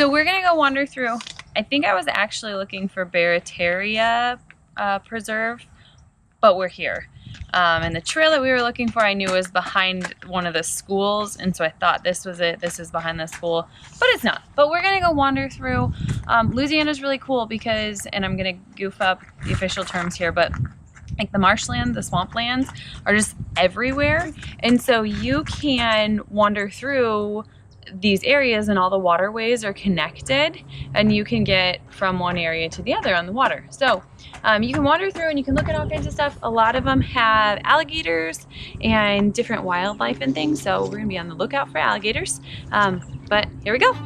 So we're gonna go wander through. I think I was actually looking for Barataria Preserve, but we're here. And the trail that we were looking for I knew was behind one of the schools, and so I thought this was it. This is behind the school, but it's not. But we're gonna go wander through. Louisiana's really cool because, and I'm gonna goof up the official terms here, but like the marshland, the swamplands are just everywhere. And so you can wander through these areas and all the waterways are connected and you can get from one area to the other on the water. So you can wander through and you can look at all kinds of stuff. A lot of them have alligators and different wildlife and things. So we're gonna be on the lookout for alligators. But here we go.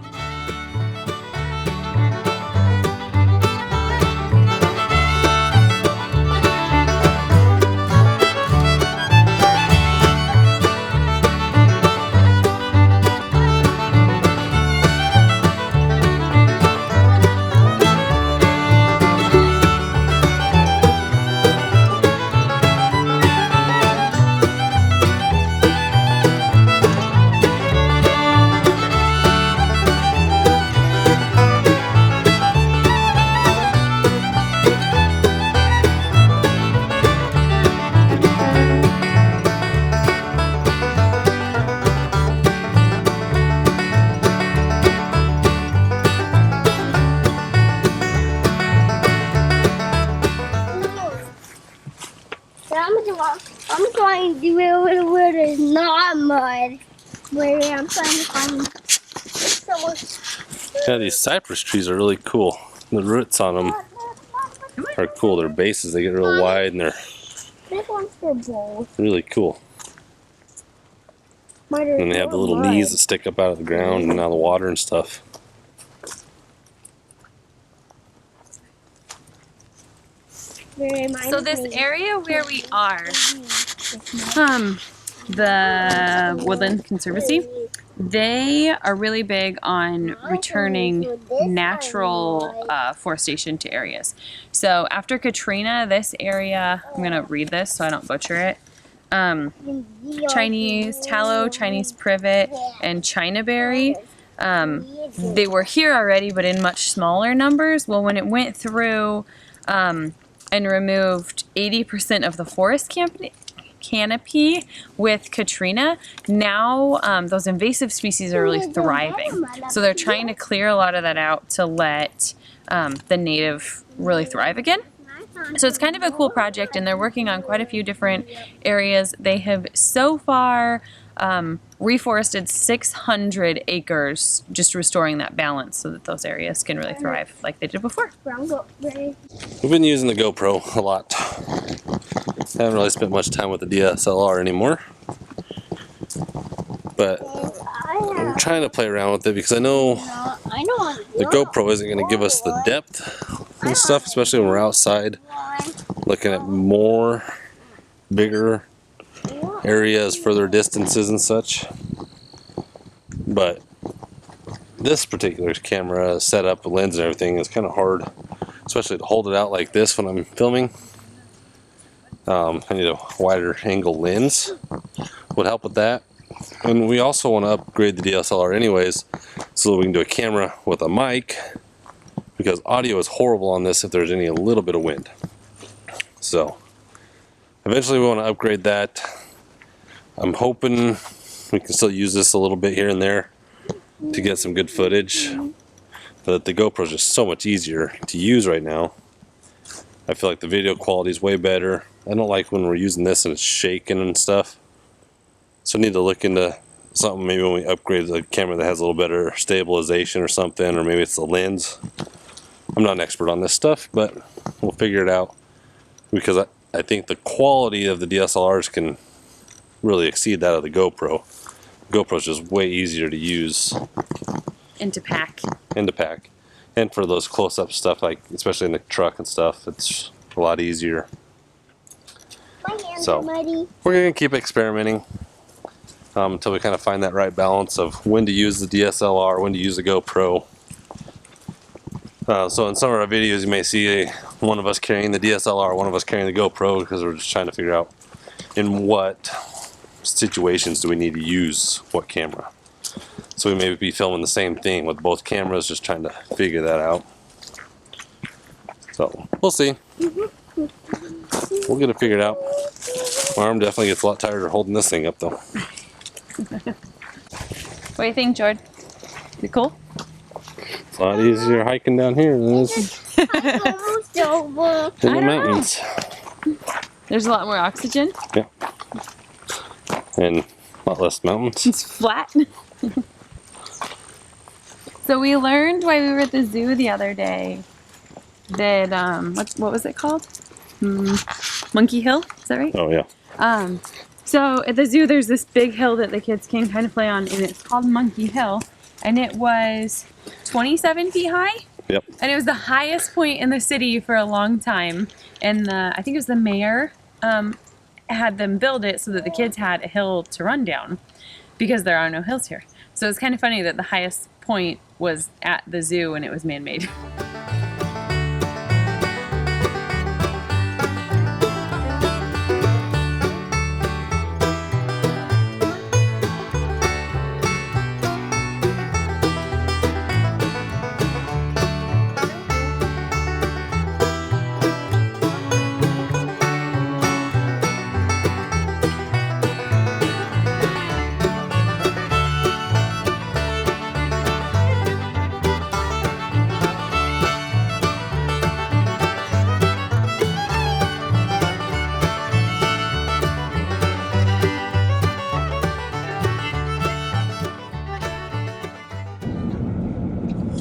I'm trying to do it where there's not mud. Where I'm trying to find Yeah, these cypress trees are really cool. The roots on them are cool. Their bases, they get real wide and they're this one's for both. really cool. And they have the little knees that stick up out of the ground and out of the water and stuff. So this area where we are, the Woodlands Conservatory, they are really big on returning natural forestation to areas. So after Katrina, this area, I'm gonna read this so I don't butcher it. Chinese tallow, Chinese privet, and Chinaberry. They were here already, but in much smaller numbers. Well, when it went through and removed 80% of the forest canopy with Katrina, now those invasive species are really thriving. So they're trying to clear a lot of that out to let the native really thrive again. So it's kind of a cool project and they're working on quite a few different areas. They have so far reforested 600 acres, just restoring that balance so that those areas can really thrive like they did before. We've been using the GoPro a lot. Haven't really spent much time with the DSLR anymore. But I'm trying to play around with it because I know the GoPro isn't going to give us the depth and stuff, especially when we're outside looking at more bigger areas, further distances and such. But this particular camera setup, the lens and everything is kind of hard, especially to hold it out like this when I'm filming. I need a wider angle lens, would help with that. And we also want to upgrade the DSLR anyways, so that we can do a camera with a mic, because audio is horrible on this if there's any a little bit of wind. So eventually we want to upgrade that. I'm hoping we can still use this a little bit here and there to get some good footage, but the GoPro is just so much easier to use right now. I feel like the video quality is way better. I don't like when we're using this and it's shaking and stuff. So I need to look into something, maybe when we upgrade the camera that has a little better stabilization or something, or maybe it's the lens. I'm not an expert on this stuff, but we'll figure it out, because I think the quality of the DSLRs can really exceed that of the GoPro. GoPro is just way easier to use. And to pack. And to pack. And for those close-up stuff, like especially in the truck and stuff, it's a lot easier. So we're going to keep experimenting until we kind of find that right balance of when to use the DSLR, when to use the GoPro. So in some of our videos you may see one of us carrying the DSLR, one of us carrying the GoPro, because we're just trying to figure out in what situations do we need to use what camera. So we may be filming the same thing with both cameras, just trying to figure that out. So we'll see. We'll get it figured out. My arm definitely gets a lot tighter holding this thing up though. What do you think, Jord? Is it cool? It's a lot easier hiking down here than it is Almost over. in the mountains. There's a lot more oxygen. Yeah. And a lot less mountains. It's flat. So we learned while we were at the zoo the other day that what was it called? Monkey Hill. Is that right? Oh yeah. So at the zoo there's this big hill that the kids can kind of play on, and it's called Monkey Hill, and it was 27 feet high. Yep. And it was the highest point in the city for a long time, and I think it was the mayor had them build it so that the kids had a hill to run down, because there are no hills here. So it's kind of funny that the highest point was at the zoo and it was man-made.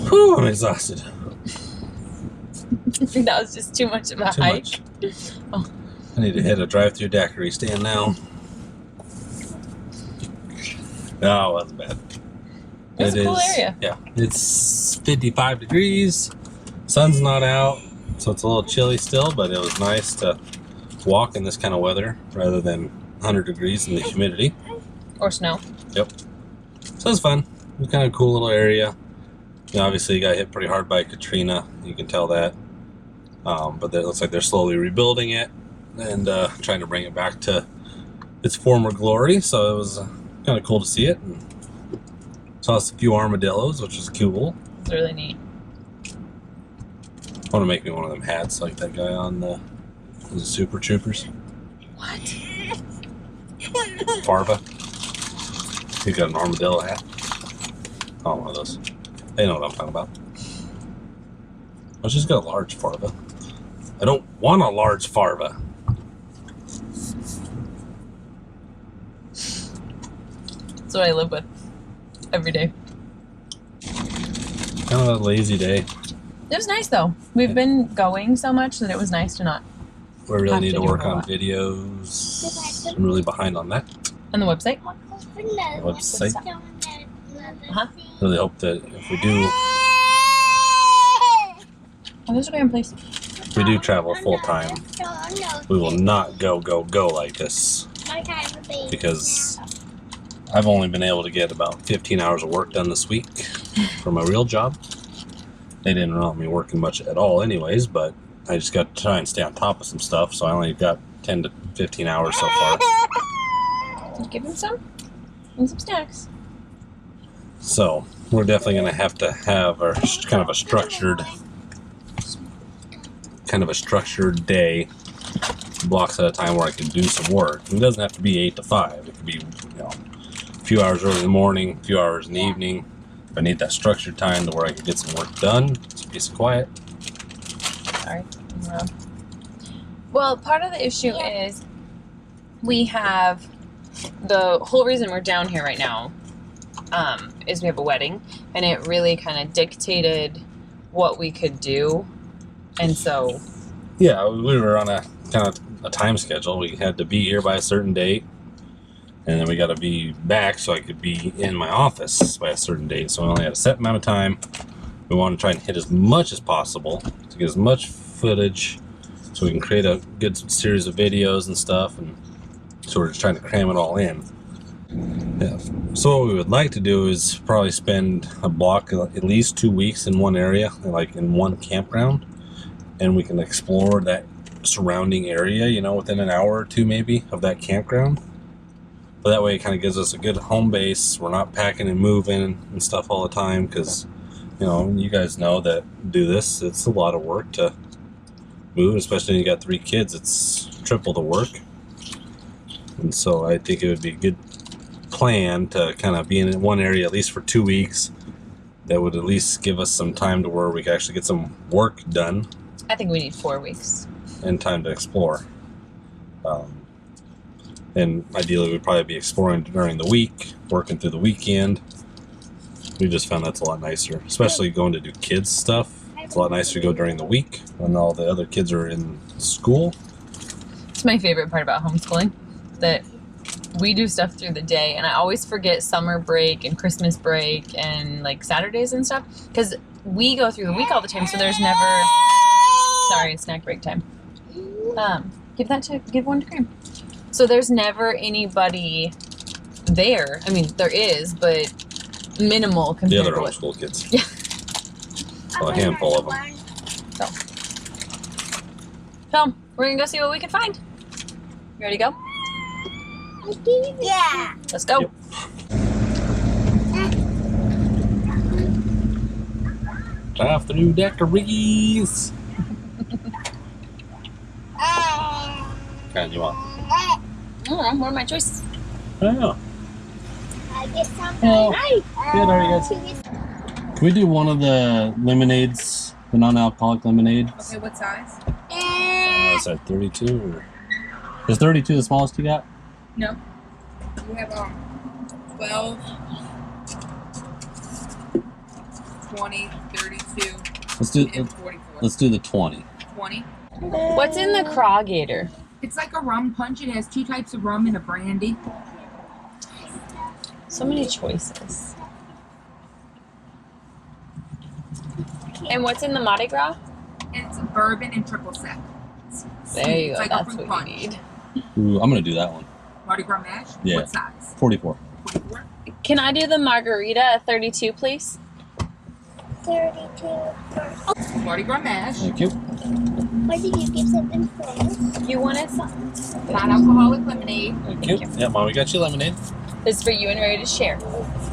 Whew, I'm exhausted. I think that was just too much of a Too hike. much. Oh. I need to hit a drive-through daiquiri stand now. No, it wasn't bad. It's a cool area. Yeah, it's 55 degrees. Sun's not out, so it's a little chilly still, but it was nice to walk in this kind of weather rather than 100 degrees in the humidity. Or snow. Yep. So it was fun. It was kind of a cool little area. You know, obviously, it got hit pretty hard by Katrina. You can tell that. But it looks like they're slowly rebuilding it and trying to bring it back to its former glory. So it was kind of cool to see it. And saw a few armadillos, which was cool. It's really neat. I want to make me one of them hats like that guy on the Super Troopers. What? Farva. He got an armadillo hat. Oh, one of those. They know what I'm talking about. Let's just get a large Farva. I don't want a large Farva. That's what I live with every day. Kind of a lazy day. It was nice though. We've been going so much that it was nice to not. We really Have need to to do work a on lot. videos. I'm really behind on that. On the website? Website. Uh-huh. Really hope that if we do Oh, there's a grand place. if we do travel full time, we will not go like this, because I've only been able to get about 15 hours of work done this week for my real job. They didn't want me working much at all anyways, but I just got to try and stay on top of some stuff, so I only got 10 to 15 hours so far. Did you give him some? And some snacks. So we're definitely going to have our kind of a structured day, blocks at a time where I can do some work. And it doesn't have to be 8 to 5. It could be, a few hours early in the morning, a few hours in the evening. If I need that structured time to where I can get some work done, some peace and quiet. Sorry. Well, part of the issue is we have the whole reason we're down here right now is we have a wedding, and it really kind of dictated what we could do, and so Yeah, we were on a kind of a time schedule. We had to be here by a certain date, and then we got to be back so I could be in my office by a certain date. So we only had a set amount of time. We want to try and hit as much as possible to get as much footage so we can create a good series of videos and stuff, and so we're just trying to cram it all in. Yeah. So what we would like to do is probably spend a block, at least 2 weeks in one area, like in one campground, and we can explore that surrounding area, within an hour or two maybe of that campground. But that way it kind of gives us a good home base. We're not packing and moving and stuff all the time because, you know, you guys know that do this. It's a lot of work to move, especially when you got 3 kids. It's triple the work. And so I think it would be a good plan to kind of be in one area at least for 2 weeks. That would at least give us some time to where we can actually get some work done. I think we need 4 weeks. And time to explore. And ideally we'd probably be exploring during the week, working through the weekend. We just found that's a lot nicer, especially going to do kids stuff. It's a lot nicer to go during the week when all the other kids are in school. It's my favorite part about homeschooling, that we do stuff through the day, and I always forget summer break and Christmas break and like Saturdays and stuff, because we go through the week all the time, so there's never, sorry, it's snack break time. Give one to Graham. So there's never anybody there. I mean, there is, but minimal compared The other to what. homeschool kids. Yeah. Well, a handful of them. So we're gonna go see what we can find. You ready to go? Yeah. Let's go. Yep. Drive through Daiquiris. Kind you want? I don't know. What are my choices? I don't know. I get something. Oh, Nice. good, how are you guys? Can we do one of the lemonades, the non-alcoholic lemonades? Okay, what size? Is that 32 or is 32 the smallest you got? No. We have 12, 20, 32, Let's do and 44. let's do the 20. 20. What's in the Crawgator? It's like a rum punch. It has 2 types of rum and a brandy. So many choices. And what's in the Mardi Gras? It's bourbon and triple sec. There you It's go. like a That's fruit what you punch. need. Ooh, I'm gonna do that one. Mardi Gras mash? Yeah. What size? 44. 44? Can I do the margarita at 32, please? 32. Mardi Gras mash. Thank you. Why did you give something for me? You wanted some? Non-alcoholic lemonade. Thank you. Yeah, Mom, we got you lemonade. This is for you and Ray to share.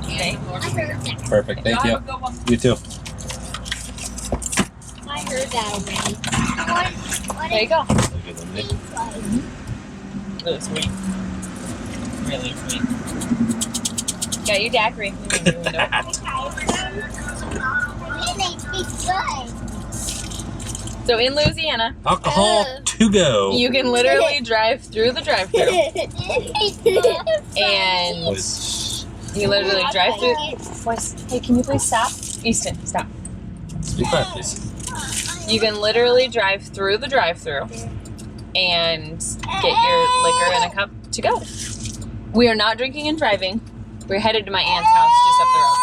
Okay. I heard that. Perfect. Thank Y'all you. have a good one. You too. I heard that already. What There you go. Good lemonade. Really sweet. Really sweet. Got you daiquiri. So in Louisiana, Alcohol to go. you can literally drive through the drive-thru, and you literally drive through. Boys, hey, can you please stop? Easton, stop. Speak quiet, please. You can literally drive through the drive-thru and get your liquor in a cup to go. We are not drinking and driving. We're headed to my aunt's house just up the road.